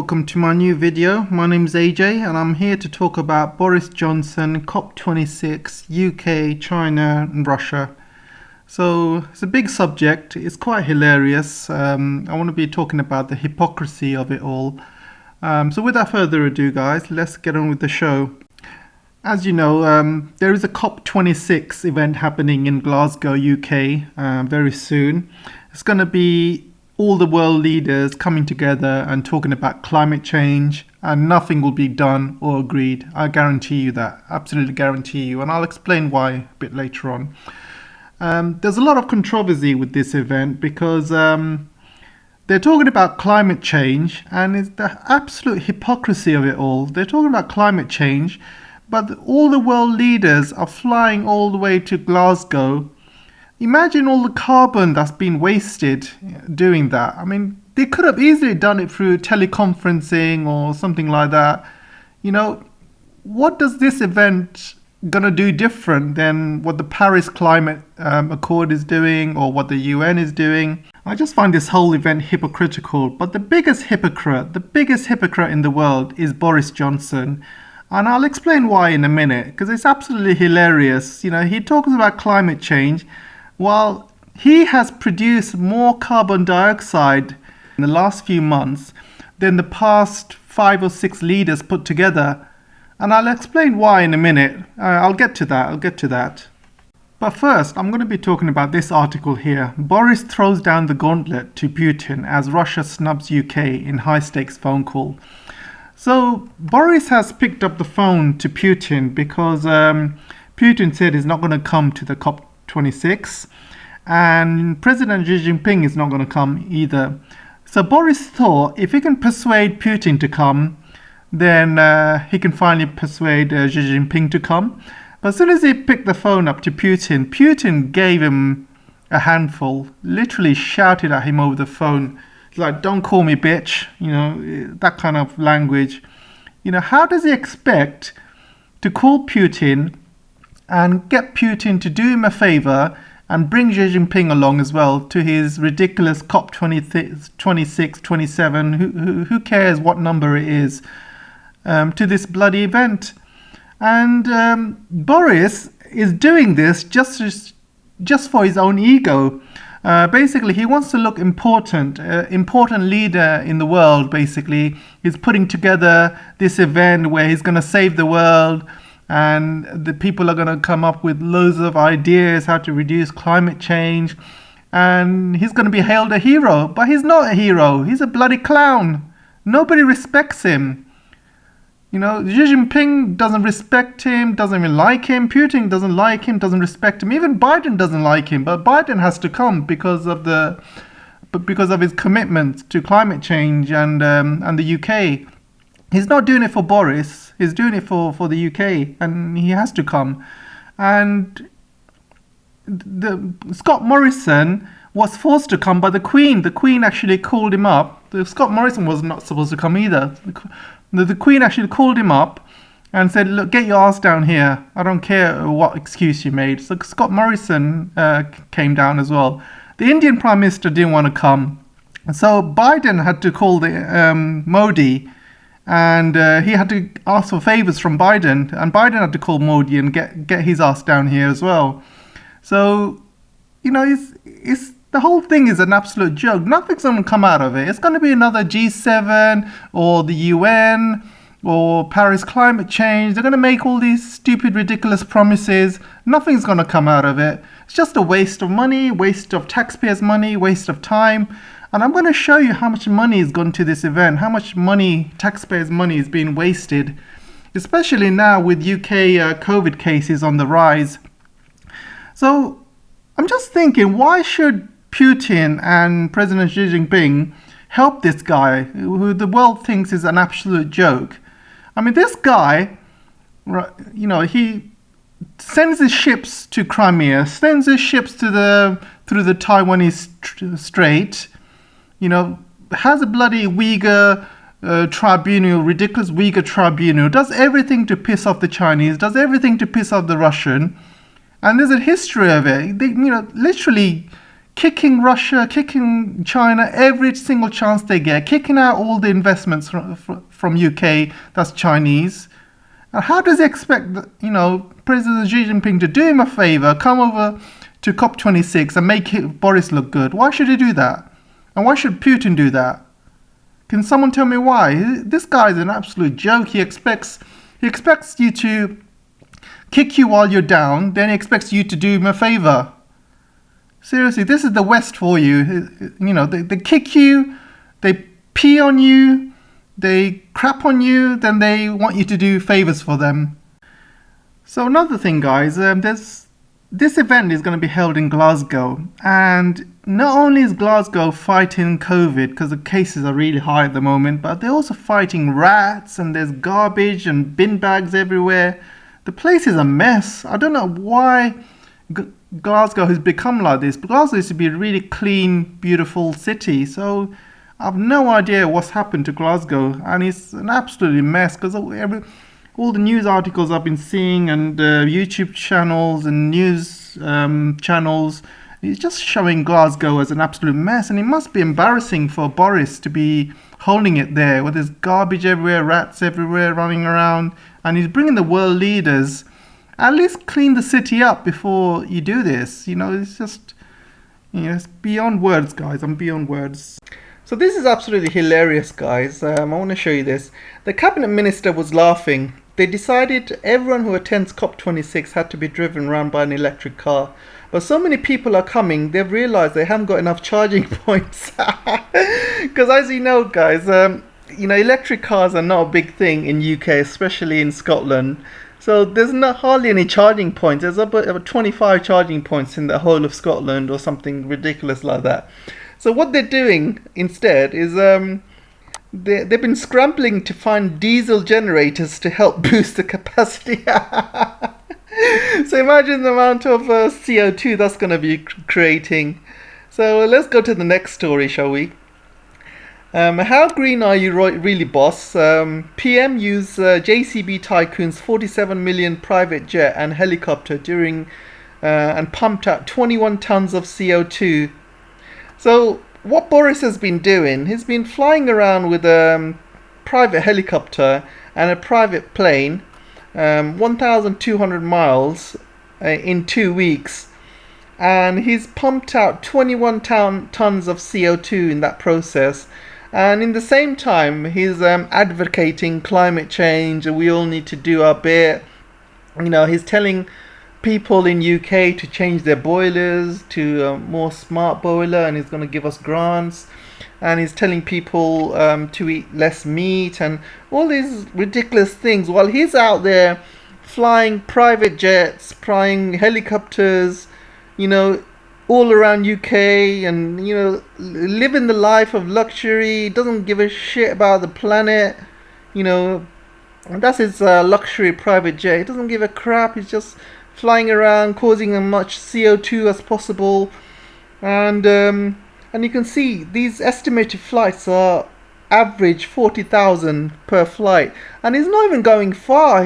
welcome to my new video. My name is AJ and I'm here to talk about Boris Johnson, COP26, UK, China and Russia. So it's a big subject, it's quite hilarious. I want to be talking about the hypocrisy of it all. So without further ado guys, let's get on with the show. As you know, there is a COP26 event happening in Glasgow, UK very soon. It's going to be all the world leaders coming together and talking about climate change, and nothing will be done or agreed. I guarantee you that, absolutely guarantee you, and I'll explain why a bit later on. There's a lot of controversy with this event because they're talking about climate change, and it's the absolute hypocrisy of it all. They're talking about climate change, but all the world leaders are flying all the way to Glasgow. Imagine all the carbon that's been wasted doing that. I mean, they could have easily done it through teleconferencing or something like that. You know, what does this event gonna do different than what the Paris Climate Accord is doing or what the UN is doing? I just find this whole event hypocritical. But the biggest hypocrite in the world is Boris Johnson. And I'll explain why in a minute, because it's absolutely hilarious. You know, he talks about climate change while he has produced more carbon dioxide in the last few months than the past 5 or 6 leaders put together. And I'll explain why in a minute. I'll get to that. But first, I'm going to be talking about this article here. Boris throws down the gauntlet to Putin as Russia snubs UK in high-stakes phone call. So Boris has picked up the phone to Putin because Putin said he's not going to come to the COP26 and President Xi Jinping is not going to come either. So Boris thought if he can persuade Putin to come, then he can finally persuade Xi Jinping to come. But as soon as he picked the phone up to Putin, Putin gave him a handful, literally shouted at him over the phone. It's like, don't call me bitch, you know, that kind of language. You know, how does he expect to call Putin and get Putin to do him a favor and bring Xi Jinping along as well to his ridiculous COP26, 27, who cares what number it is, to this bloody event? And Boris is doing this just for his own ego. Basically, he wants to look important leader in the world, basically. He's putting together this event where he's going to save the world, and the people are going to come up with loads of ideas how to reduce climate change, and he's going to be hailed a hero. But he's not a hero. He's a bloody clown. Nobody respects him. You know, Xi Jinping doesn't respect him, doesn't even like him. Putin doesn't like him, doesn't respect him. Even Biden doesn't like him, but Biden has to come because of his commitment to climate change and the UK. He's not doing it for Boris. He's doing it for the UK, and he has to come. And Scott Morrison was forced to come by the Queen. The Queen actually called him up. Scott Morrison was not supposed to come either. The Queen actually called him up and said, look, get your ass down here. I don't care what excuse you made. So Scott Morrison came down as well. The Indian Prime Minister didn't want to come. So Biden had to call the Modi, and he had to ask for favors from Biden. And Biden had to call Modi and get his ass down here as well. So, you know, it's the whole thing is an absolute joke. Nothing's going to come out of it. It's going to be another G7 or the UN or Paris climate change. They're going to make all these stupid, ridiculous promises. Nothing's going to come out of it. It's just a waste of money, waste of taxpayers' money, waste of time. And I'm going to show you how much money has gone to this event, how much money, taxpayers' money, is being wasted, especially now with UK COVID cases on the rise. So I'm just thinking, why should Putin and President Xi Jinping help this guy who the world thinks is an absolute joke? I mean, this guy, you know, he sends his ships to Crimea, sends his ships through the Taiwanese Strait, you know, has a bloody Uyghur tribunal, ridiculous Uyghur tribunal, does everything to piss off the Chinese, does everything to piss off the Russian, and there's a history of it. They, you know, literally kicking Russia, kicking China every single chance they get, kicking out all the investments from UK that's Chinese. And how does he expect, President Xi Jinping to do him a favor, come over to COP26 and make Boris look good? Why should he do that? And why should Putin do that? Can someone tell me why? This guy is an absolute joke. He expects you to kick you while you're down, then he expects you to do him a favor. Seriously, this is the West for you. They kick you, they pee on you, they crap on you, then they want you to do favors for them. So another thing, guys, this event is going to be held in Glasgow, and not only is Glasgow fighting COVID because the cases are really high at the moment, but they're also fighting rats, and there's garbage and bin bags everywhere. The place is a mess. I don't know why Glasgow has become like this. Glasgow used to be a really clean, beautiful city, so I've no idea what's happened to Glasgow, and it's an absolutely mess because all the news articles I've been seeing and YouTube channels and news channels, it's just showing Glasgow as an absolute mess, and it must be embarrassing for Boris to be holding it there where there's garbage everywhere, rats everywhere running around, and he's bringing the world leaders. At least clean the city up before you do this. It's just, it's beyond words, guys. I'm beyond words. So this is absolutely hilarious, guys. I want to show you this. The cabinet minister was laughing. They decided everyone who attends COP26 had to be driven around by an electric car. But so many people are coming, they've realized they haven't got enough charging points. Because as you know, guys, electric cars are not a big thing in UK, especially in Scotland. So there's hardly any charging points. There's about 25 charging points in the whole of Scotland or something ridiculous like that. So what they're doing instead is they've been scrambling to find diesel generators to help boost the capacity. So imagine the amount of CO2 that's going to be creating. So let's go to the next story, shall we? How green are you really, boss? PM used JCB Tycoon's 47 million private jet and helicopter and pumped out 21 tons of CO2. So what Boris has been doing, he's been flying around with a private helicopter and a private plane, 1,200 miles in 2 weeks. And he's pumped out 21 tons of CO2 in that process. And in the same time, he's advocating climate change, and we all need to do our bit. He's telling people in UK to change their boilers to a more smart boiler, and he's going to give us grants. And he's telling people to eat less meat and all these ridiculous things, while he's out there flying private jets, flying helicopters, all around UK, and living the life of luxury. Doesn't give a shit about the planet. And that's his luxury private jet. He doesn't give a crap. He's just flying around, causing as much CO2 as possible. And you can see these estimated flights are average 40,000 per flight, and he's not even going far.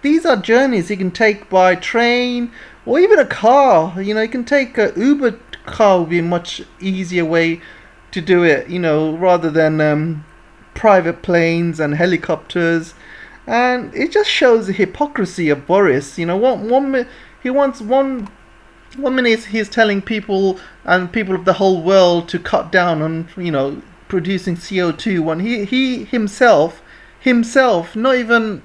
These are journeys he can take by train or even a car. You can take a Uber car. Would be a much easier way to do it, rather than private planes and helicopters. And it just shows the hypocrisy of Boris. He wants one minute he's telling people and people of the whole world to cut down on producing CO2, when he himself, not even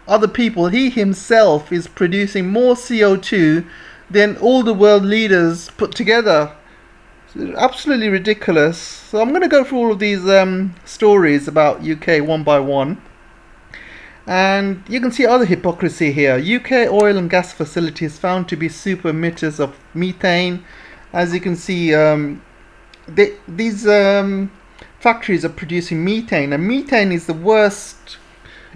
other people, he himself is producing more CO2 than all the world leaders put together. It's absolutely ridiculous. So I'm going to go through all of these stories about UK one by one. And you can see other hypocrisy here. UK oil and gas facilities found to be super emitters of methane. As you can see, these factories are producing methane, and methane is the worst.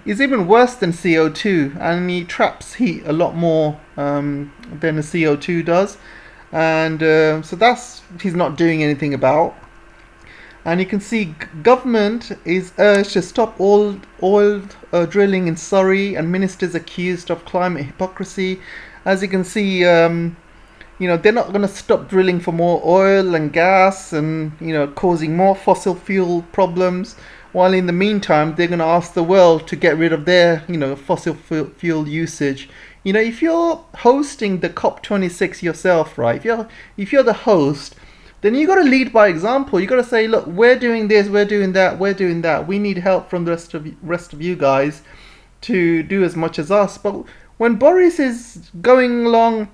Is even worse than CO2, and it traps heat a lot more than the CO2 does. And so he's not doing anything about. And you can see government is urged to stop all oil drilling in Surrey, and ministers accused of climate hypocrisy. As you can see, they're not going to stop drilling for more oil and gas and, causing more fossil fuel problems. While in the meantime, they're going to ask the world to get rid of their, fossil fuel usage. If you're hosting the COP26 yourself, right? If you're the host, then you got to lead by example. You got to say, look, we're doing this, we're doing that, we're doing that. We need help from the rest of you guys to do as much as us. But when Boris is going along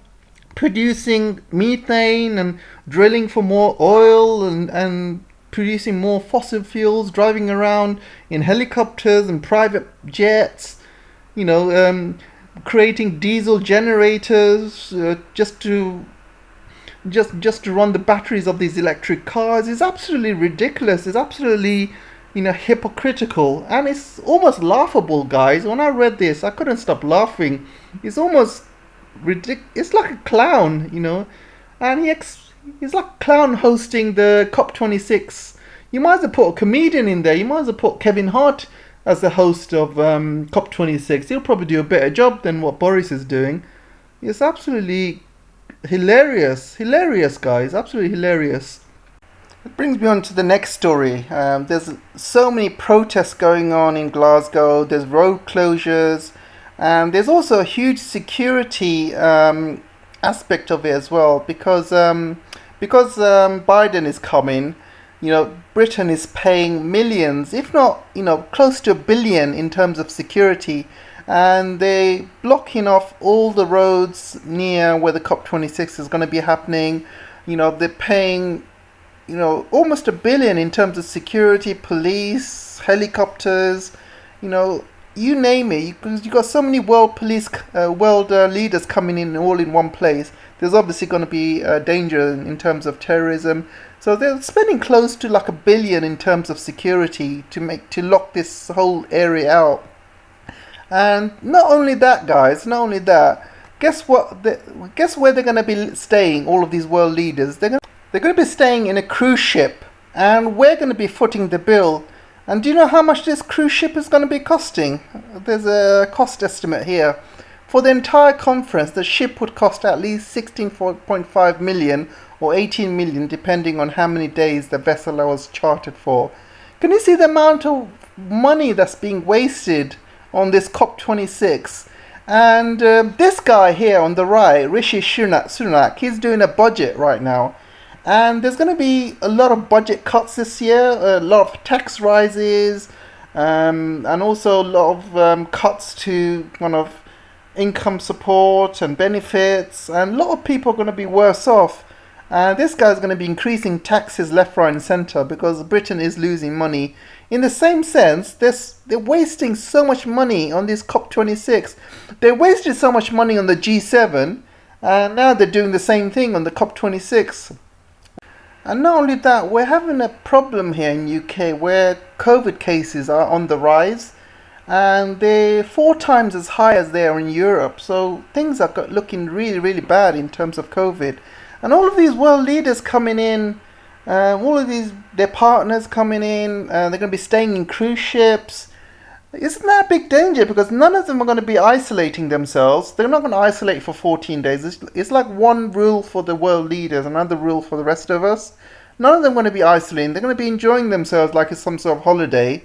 producing methane and drilling for more oil and producing more fossil fuels, driving around in helicopters and private jets, creating diesel generators just to run the batteries of these electric cars is absolutely ridiculous. It's absolutely hypocritical, and it's almost laughable, guys. When I read this, I couldn't stop laughing. It's almost ridiculous. It's like a clown, and he's like a clown hosting the COP26. You might as well put a comedian in there. You might as well put Kevin Hart as the host of COP26. He'll probably do a better job than what Boris is doing. It's absolutely hilarious, guys, absolutely hilarious. It brings me on to the next story. There's so many protests going on in Glasgow. There's road closures, and there's also a huge security aspect of it as well, because Biden is coming. Britain is paying millions, if not close to $1 billion in terms of security, and they blocking off all the roads near where the COP26 is going to be happening. They're paying almost $1 billion in terms of security, police, helicopters, you name it. Because you got so many world leaders coming in all in one place. There's obviously going to be danger in terms of terrorism. So they're spending close to like $1 billion in terms of security to lock this whole area out. And not only that, guys, guess what? Guess where they're going to be staying, all of these world leaders? They're going to be staying in a cruise ship, and we're going to be footing the bill. And do you know how much this cruise ship is going to be costing? There's a cost estimate here. For the entire conference, the ship would cost at least 16.5 million or 18 million, depending on how many days the vessel was chartered for. Can you see the amount of money that's being wasted on this COP26? And this guy here on the right, Rishi Sunak, he's doing a budget right now. And there's going to be a lot of budget cuts this year, a lot of tax rises, and also a lot of cuts to kind of income support and benefits. And a lot of people are going to be worse off. This guy's going to be increasing taxes left, right and centre because Britain is losing money. In the same sense, they're wasting so much money on this COP26. They wasted so much money on the G7, and now they're doing the same thing on the COP26. And not only that, we're having a problem here in UK where COVID cases are on the rise, and they're 4 times as high as they are in Europe. So things are looking really, really bad in terms of COVID. And all of these world leaders coming in, all of their partners coming in, they're going to be staying in cruise ships. Isn't that a big danger? Because none of them are going to be isolating themselves. They're not going to isolate for 14 days. It's like one rule for the world leaders, another rule for the rest of us. None of them are going to be isolating. They're going to be enjoying themselves like it's some sort of holiday,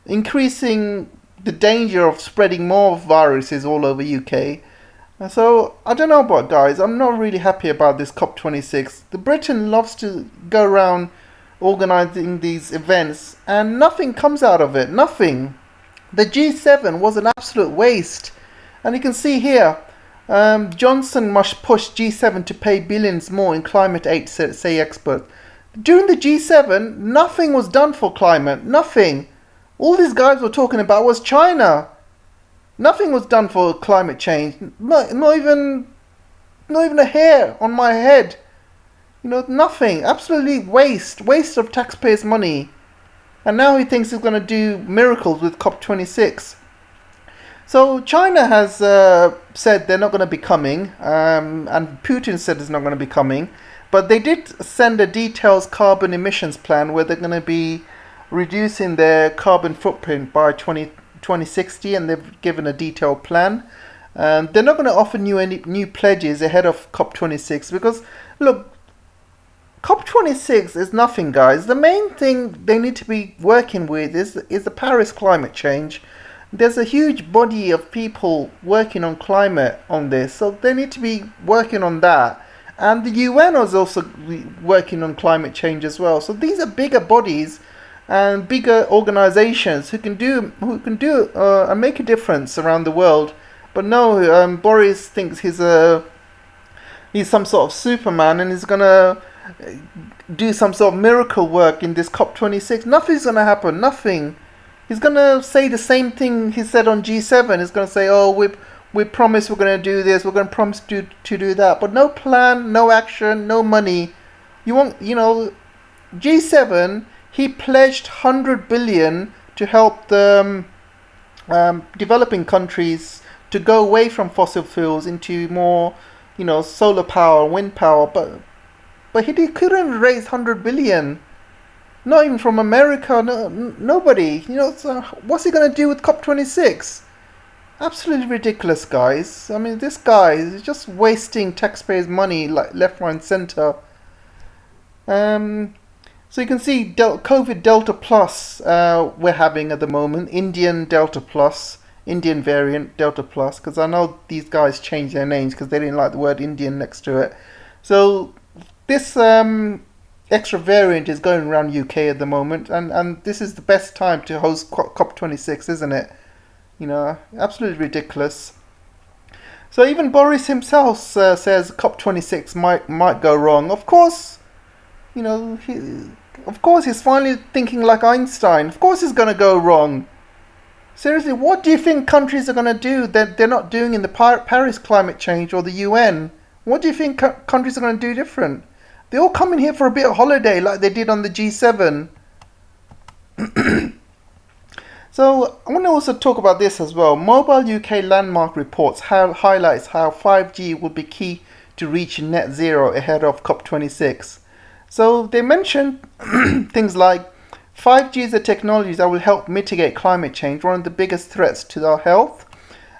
increasing the danger of spreading more viruses all over UK. So, I don't know about guys, I'm not really happy about this COP26. The Britain loves to go around organising these events and nothing comes out of it, nothing. The G7 was an absolute waste. And you can see here, Johnson must push G7 to pay billions more in climate aid, say experts. During the G7, nothing was done for climate, nothing. All these guys were talking about was China. Nothing was done for climate change. Not even a hair on my head. Nothing. Absolutely waste of taxpayers' money. And now he thinks he's going to do miracles with COP26. So China has said they're not going to be coming, and Putin said it's not going to be coming. But they did send a detailed carbon emissions plan where they're going to be reducing their carbon footprint by 2060, and they've given a detailed plan. They're not going to offer you any new pledges ahead of COP26 because, look, COP26 is nothing, guys. The main thing they need to be working with is the Paris climate change. There's a huge body of people working on climate on this, so they need to be working on that. And the UN is also working on climate change as well. So these are bigger bodies and bigger organizations who can do and make a difference around the world. But no, Boris thinks he's some sort of Superman and he's gonna do some sort of miracle work in this COP26. Nothing's gonna happen. Nothing. He's gonna say the same thing he said on G7. He's gonna say, "Oh, we promise we're gonna do this. We're gonna promise to do that." But no plan, no action, no money. G7. He pledged 100 billion to help the developing countries to go away from fossil fuels into more, solar power, wind power. But he couldn't raise 100 billion. Not even from America, nobody. So what's he going to do with COP26? Absolutely ridiculous, guys. I mean, this guy is just wasting taxpayers' money like left, right, and centre. So you can see COVID Delta Plus we're having at the moment. Indian Delta Plus, Indian variant Delta Plus, because I know these guys changed their names because they didn't like the word Indian next to it. So this extra variant is going around UK at the moment, and this is the best time to host COP26, isn't it? Absolutely ridiculous. So even Boris himself says COP26 might go wrong. Of course, he's finally thinking like Einstein. Of course it's going to go wrong. Seriously, what do you think countries are going to do that they're not doing in the Paris climate change or the UN? What do you think countries are going to do different? They all come in here for a bit of holiday like they did on the G7. So I want to also talk about this as well. Mobile UK Landmark reports highlights how 5G will be key to reaching net zero ahead of COP26. So they mention things like 5G is a technology that will help mitigate climate change, one of the biggest threats to our health.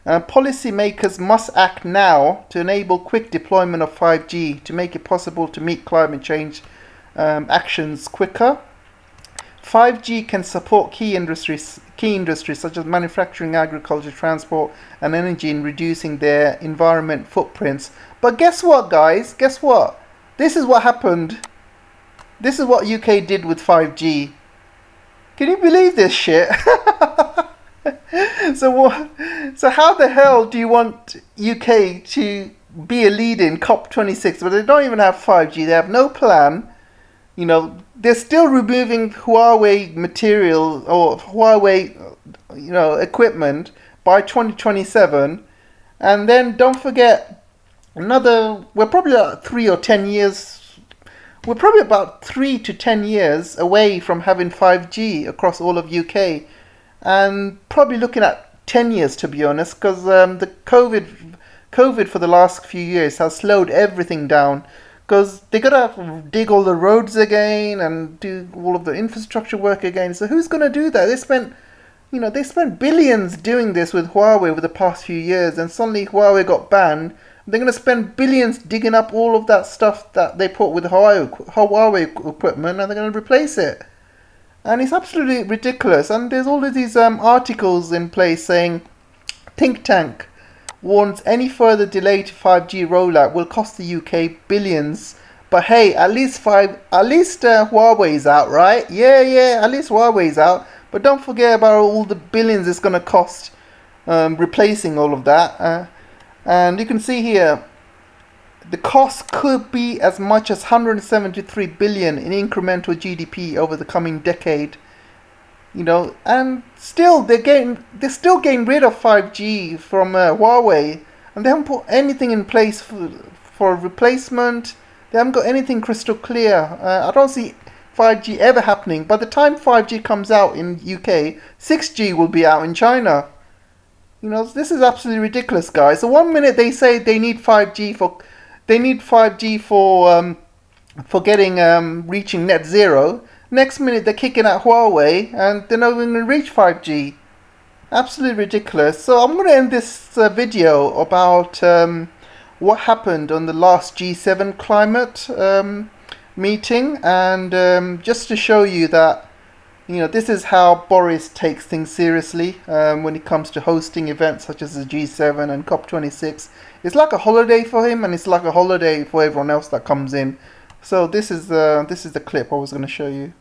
Policymakers must act now to enable quick deployment of 5G to make it possible to meet climate change actions quicker. 5G can support key industries such as manufacturing, agriculture, transport, and energy in reducing their environment footprints. But guess what, guys? Guess what? This is what happened. This is what UK did with 5G. Can you believe this shit? So how the hell do you want UK to be a leader in COP26 but they don't even have 5G? They have no plan. They're still removing Huawei material or Huawei, equipment by 2027. And then don't forget we're probably about 3 or 10 years. We're probably about 3 to 10 years away from having 5G across all of UK. And probably looking at 10 years, to be honest, because the COVID for the last few years has slowed everything down. Because they gotta dig all the roads again and do all of the infrastructure work again. So who's gonna do that? They spent billions doing this with Huawei over the past few years, and suddenly Huawei got banned. They're gonna spend billions digging up all of that stuff that they put with Huawei equipment, and they're gonna replace it. And it's absolutely ridiculous. And there's all of these articles in place saying think tank warns any further delay to 5G rollout will cost the UK billions. But hey, at least Huawei's out, right? Yeah, at least Huawei's out. But don't forget about all the billions it's going to cost replacing all of that. And you can see here, the cost could be as much as 173 billion in incremental GDP over the coming decade. And still they're still getting rid of 5G from Huawei, and they haven't put anything in place for a replacement. They haven't got anything crystal clear. I don't see 5G ever happening. By the time 5G comes out in UK, 6G will be out in China. This is absolutely ridiculous, guys. So one minute they say they need 5G for getting reaching net zero. Next minute they're kicking out Huawei and they're not even going to reach 5G. Absolutely ridiculous. So I'm going to end this video about what happened on the last G7 climate meeting, and just to show you that, you know, this is how Boris takes things seriously when it comes to hosting events such as the G7 and COP26. It's like a holiday for him, and it's like a holiday for everyone else that comes in. So this is the clip I was going to show you.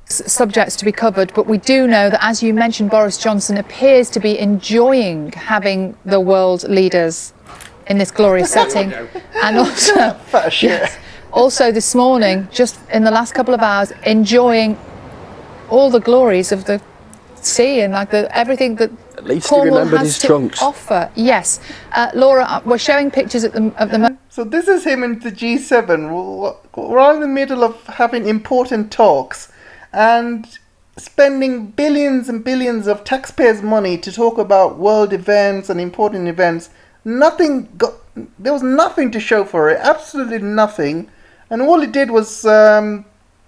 Subjects to be covered, but we do know that, as you mentioned, Boris Johnson appears to be enjoying having the world leaders in this glorious setting. And also, yes, also this morning, just in the last couple of hours, enjoying all the glories of the sea and like everything that at least Cornwall he remembered has his to trunks. offer. Yes, Laura, we're showing pictures at the moment. So this is him in the G7. We're in the middle of having important talks and spending billions and billions of taxpayers' money to talk about world events and important events. There was nothing to show for it, absolutely nothing. And all it did was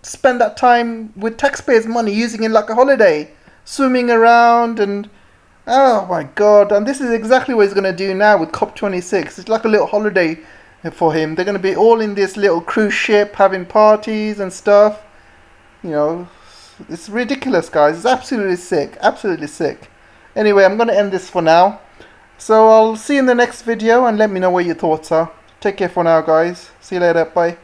spend that time with taxpayers' money, using it like a holiday, swimming around and, oh my God. And this is exactly what he's going to do now with COP26. It's like a little holiday for him. They're going to be all in this little cruise ship having parties and stuff. You know, it's ridiculous, guys. It's absolutely sick. Absolutely sick. Anyway, I'm going to end this for now. So I'll see you in the next video and let me know what your thoughts are. Take care for now, guys. See you later. Bye.